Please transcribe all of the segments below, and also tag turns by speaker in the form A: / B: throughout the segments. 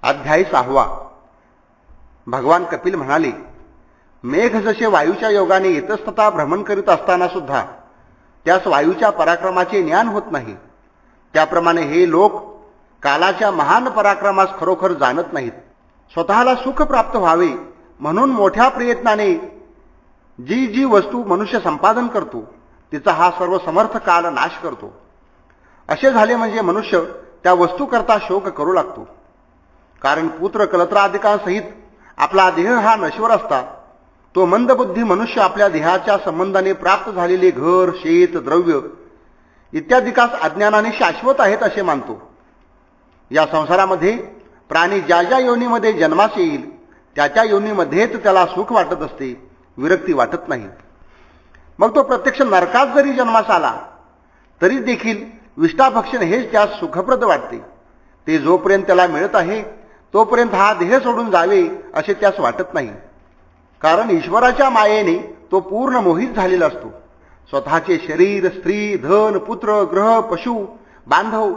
A: अध्याय 6. भगवान कपिल म्हणाले, मेघ जसे वायूच्या योगाने इतस्तता भ्रमण करीत असताना सुद्धा त्यास वायूच्या पराक्रमाचे ज्ञान होत नाही, त्याप्रमाणे हे लोक कालाच्या महान पराक्रमास खरोखर जाणत नाहीत. स्वतःला सुख प्राप्त व्हावे म्हणून मोठ्या प्रयत्नाने जी जी वस्तू मनुष्य संपादन करतो तिचा हा सर्व समर्थ काल नाश करतो. असे झाले म्हणजे मनुष्य त्या वस्तूकरता शोक करू लागतो. कारण पुत्र कलत्रादिकांसहित आपला देह हा नश्वर असता तो मंदबुद्धी मनुष्य आपल्या देहाच्या संबंधाने प्राप्त झालेले घर, शेत, द्रव्य इत्यादिकास अज्ञानाने शाश्वत आहेत असे मानतो. या संसारामध्ये प्राणी ज्या ज्या योनीमध्ये जन्मास येईल त्या त्या योनीमध्येच त्याला सुख वाटत असते, विरक्ती वाटत नाही. मग तो प्रत्यक्ष नरकात जरी जन्मास आला तरी देखील विष्ठाभक्षण हेच त्यास सुखप्रद वाटते. ते जोपर्यंत त्याला मिळत आहे तोपर्यंत हा देह सोडून जावे असे त्यास वाटत नाही. कारण ईश्वराच्या मायेने तो पूर्ण मोहित झालेला असतो. स्वतःचे शरीर, स्त्री, धन, पुत्र, ग्रह, पशु, बांधव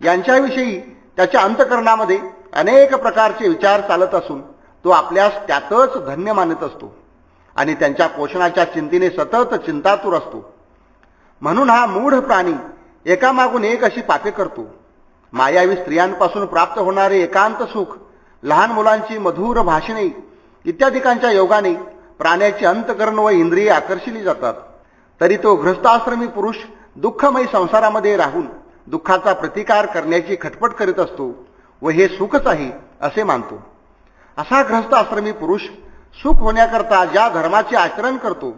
A: यांच्याविषयी त्याच्या अंतःकरणामध्ये अनेक प्रकारचे विचार चालत असून तो आपल्यास त्यातच धन्य मानत असतो आणि त्यांच्या पोषणाच्या चिंतेने सतत चिंतातूर असतो. म्हणून हा मूढ प्राणी एकामागून एक अशी पापे करतो. मायावी स्त्रियांपासून प्राप्त होणारे एकांत सुख, लहान मुलांची मधुर भाषणे इत्यादिकांच्या योगाने प्राण्याचे अंतकरण व इंद्रिये आकर्षिली जातात. तरी तो गृहस्थाश्रमी पुरुष दुःखमयी संसारामध्ये राहून दुःखाचा प्रतिकार करण्याची खटपट करीत असतो व हे सुखच आहे असे मानतो. असा गृहस्थाश्रमी पुरुष सुख होण्याकरता ज्या धर्माचे आचरण करतो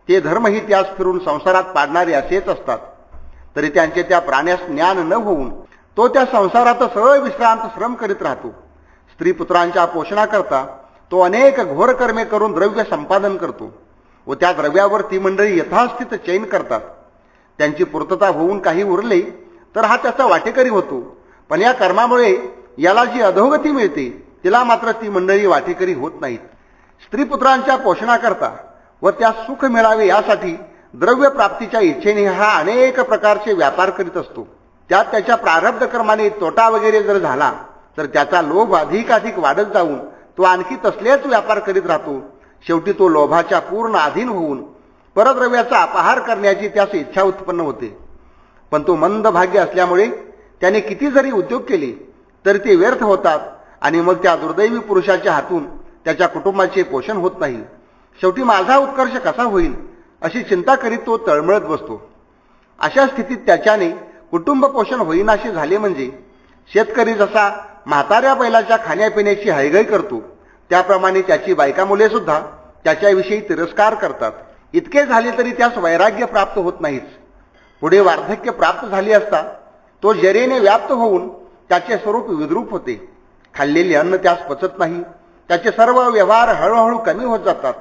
A: ते धर्मही त्यास फिरून संसारात पाडणारे असेच असतात. तरी त्यांचे त्या प्राण्यास ज्ञान न होऊन तो त्या संसारात सरळ विश्रांत श्रम करीत राहतो. स्त्री पुत्रांच्या पोषणाकरता तो अनेक घोर कर्मे करून द्रव्य संपादन करतो व त्या द्रव्यावर ती मंडळी यथास्थित चैन करतात. त्यांची पूर्तता होऊन काही उरले तर हा त्याचा वाटेकरी होतो. पण या कर्मामुळे याला जी अधोगती मिळते तिला मात्र ती मंडळी वाटेकरी होत नाहीत. स्त्रीपुत्रांच्या पोषणाकरता व त्या सुख मिळावे यासाठी द्रव्य प्राप्तीच्या इच्छेने हा अनेक प्रकारचे व्यापार करीत असतो. त्यात त्याच्या प्रारब्ध कर्माने तोटा वगैरे जर झाला तर त्याचा लोभ अधिकाधिक वाढत जाऊन तो आणखी तसलेच व्यापार करीत राहतो. शेवटी तो लोभाच्या पूर्ण अधीन होऊन परद्रव्याचा अपहार करण्याची त्यास इच्छा उत्पन्न होते. पण तो मंद भाग्य असल्यामुळे त्याने किती जरी उद्योग केले तरी ते व्यर्थ होतात आणि मग त्या दुर्दैवी पुरुषाच्या हातून त्याच्या कुटुंबाचे पोषण होत नाही. शेवटी माझा उत्कर्ष कसा होईल अशी चिंता करीत तो तळमळत बसतो. अशा स्थितीत त्याच्याने कुटुंब पोषण होईनासे झाले म्हणजे शेतकरी जसा म्हाताऱ्या बैलाच्या खाण्यापिण्याची हयगय करतो त्याप्रमाणे त्याची बायका मुले सुद्धा त्याच्याविषयी तिरस्कार करतात. इतके झाले तरी त्यास वैराग्य प्राप्त होत नाहीच. पुढे वार्धक्य प्राप्त झाली असता तो जरेने व्याप्त होऊन त्याचे स्वरूप विद्रूप होते. खाल्लेले अन्न त्यास पचत नाही. त्याचे सर्व व्यवहार हळूहळू कमी होत जातात.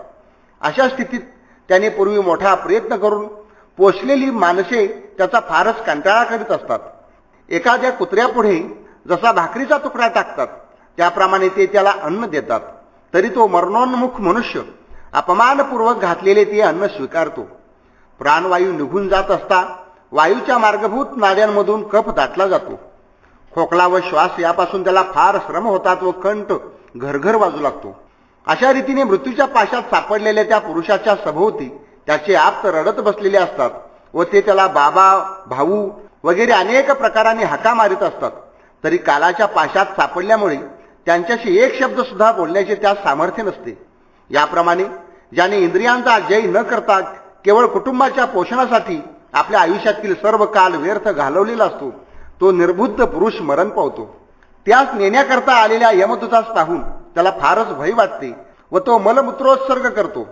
A: अशा स्थितीत त्याने पूर्वी मोठा प्रयत्न करून पोषलेली माणसे त्याचा फारच कंटाळा करीत असतात. एखाद्या कुत्र्यापुढे जसा भाकरीचा तुकडा टाकतात त्याप्रमाणे ते त्याला अन्न देतात. तरी तो मरणोन्मुख मनुष्य अपमानपूर्वक घातलेले ते अन्न स्वीकारतो. प्राणवायू निघून जात असता वायूच्या मार्गभूत नाड्यांमधून कफ दाटला जातो. खोकला व श्वास यापासून त्याला फार श्रम होतात व कंठ घरघर वाजू लागतो. अशा रीतीने मृत्यूच्या पाशात सापडलेल्या त्या पुरुषाच्या सभोवती त्याचे आप्त रडत बसलेले असतात व ते त्याला बाबा, भाऊ वगैरे अनेक प्रकाराने हाका मारित असतात. तरी कालाच्या पाशात सापडल्यामुळे त्यांच्याशी एक शब्द सुद्धा बोलण्याचे त्यास सामर्थ्य नसते. याप्रमाणे ज्याने इंद्रियांचा जय न करता केवळ कुटुंबाच्या पोषणासाठी आपल्या आयुष्यातील सर्व काल व्यर्थ घालवलेला असतो तो निर्बुद्ध पुरुष मरण पावतो. त्यास नेण्याकरता आलेल्या यमदूतास पाहून त्याला फारच भय वाटते व तो मलमूत्रोत्सर्ग करतो.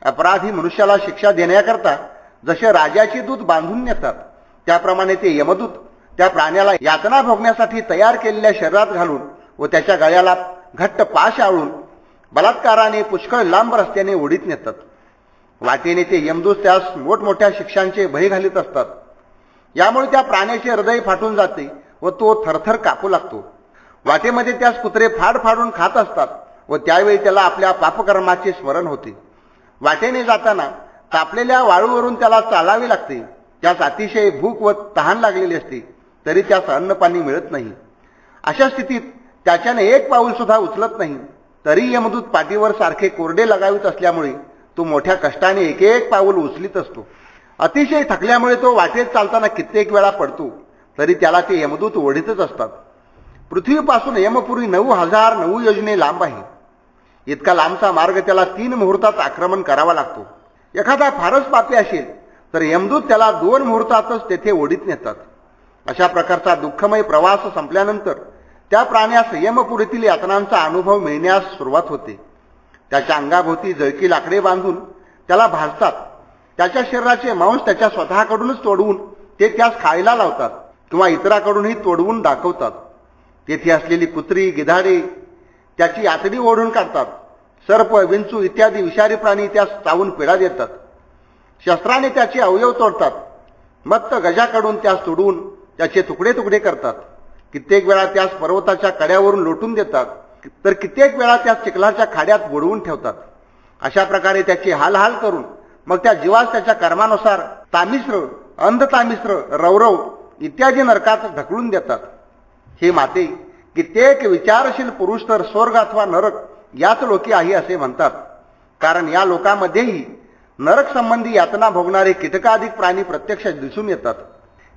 A: अपराधी मनुष्याला शिक्षा देण्याकरता जसे राजाची दूत बांधून नेतात त्याप्रमाणे ते यमदूत त्या प्राण्याला यातना भोगण्यासाठी तयार केलेल्या शरीरात घालून व त्याच्या गळ्याला घट्ट पाश आवळून बलात्काराने पुष्कळ लांब रस्त्याने ओढीत नेतात. वाटेने ते यमदूत त्यास मोठमोठ्या शिक्षांचे भय घालीत असतात. यामुळे त्या प्राण्याचे हृदय फाटून जाते व तो थरथर कापू लागतो. वाटेमध्ये त्यास कुत्रे फाड फाडून खात असतात व त्यावेळी त्याला आपल्या पापकर्माचे स्मरण होते. वाटेने जाताना तापलेल्या वाळूवरून त्याला चालावे लागते. त्यास अतिशय भूक व तहान लागलेली असते तरी त्यास अन्नपाणी मिळत नाही. अशा स्थितीत त्याच्याने एक पाऊल सुद्धा उचलत नाही, तरी यमदूत पाठीवर सारखे कोरडे लगावित असल्यामुळे तो मोठ्या कष्टाने एक एक पाऊल उचलीत असतो. अतिशय थकल्यामुळे तो वाटेत चालताना कित्येक वेळा पडतो, तरी त्याला ते यमदूत ओढीतच असतात. पृथ्वीपासून यमपुरी 9009 योजने लांब आहे. इतका लांबचा मार्ग त्याला 3 मुहूर्तात आक्रमण करावा लागतो. एखादा फारच पापी असेल तर यमदूत त्याला 2 मुहूर्तातच तेथे ओढीत नेतात. अशा प्रकारचा दुःखमय प्रवास संपल्यानंतर त्या प्राण्यास यमपुरीतील यातनांचा अनुभव मिळण्यास सुरुवात होते. त्याच्या अंगाभोवती जळकी लाकडे बांधून त्याला भाजतात. त्याच्या शरीराचे मांस त्याच्या स्वतःकडूनच तोडवून ते त्यास खायला लावतात किंवा इतरांकडूनही तोडवून दाखवतात. तेथे असलेली कुत्री, गिधाडे त्याची आतडी ओढून काढतात. सर्प, विंचू इत्यादी विषारी प्राणी त्यास चावून पीडा देतात. शस्त्राने त्याचे अवयव तोडतात. मत्त गजाकडून त्यास तोडून त्याचे तुकडे तुकडे करतात. कित्येक वेळा त्यास पर्वताच्या कड्यावरून लोटून देतात, तर कित्येक वेळा त्यास चिखलाच्या खाड्यात बुडवून ठेवतात. अशा प्रकारे त्याचे हाल करून मग त्या जीवास त्याच्या कर्मानुसार तामिश्र, अंधतामिश्र, रौरव इत्यादी नरकात ढकलून देतात. हे माते, कित्येक विचारशील पुरुष तर स्वर्ग अथवा नरक याच लोकी आहे असे म्हणतात. कारण या लोकांमध्येही नरक संबंधी यातना भोगणारे कीटकाधिक प्राणी प्रत्यक्ष दिसून येतात.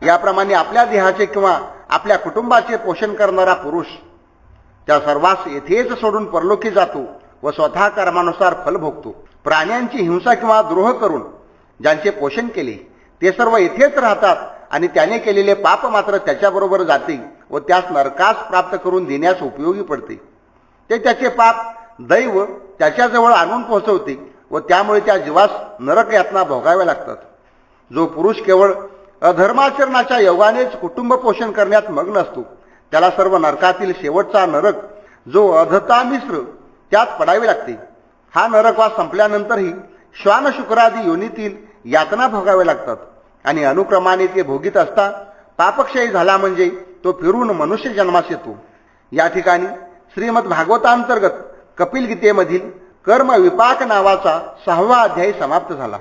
A: याप्रमाणे आपल्या देहाचे किंवा आपल्या कुटुंबाचे पोषण करणारा पुरुष त्या सर्वांस येथेच सोडून परलोकी जातो व स्वतः कर्मानुसार फल भोगतो. प्राण्यांची हिंसा किंवा द्रोह करून ज्यांचे पोषण केले ते सर्व येथेच राहतात आणि त्याने केलेले पाप मात्र त्याच्याबरोबर जाते व त्यास नरकास प्राप्त करून देण्यास उपयोगी पडते. ते त्याचे पाप दैव त्याच्याजवळ आणून पोहोचवते व त्यामुळे त्या जीवास नरक यातना भोगाव्या लागतात. जो पुरुष केवळ अधर्माचरणाच्या योगानेच कुटुंब पोषण करण्यात मग्न असतो त्याला सर्व नरकातील शेवटचा नरक जो अधतामिश्र त्यात पडावे लागते. हा नरकवास संपल्यानंतरही श्वान शुक्रादी योनीतील यातना भोगाव्या लागतात आणि अनुक्रमाने ते भोगीत असता पापक्षयी झाला म्हणजे तो फिरून मनुष्य जन्मास येतो. या ठिकाणी श्रीमद भागवतांतर्गत कपिल गीतेमधील कर्म विपाक नावाचा 6वा अध्याय समाप्त झाला.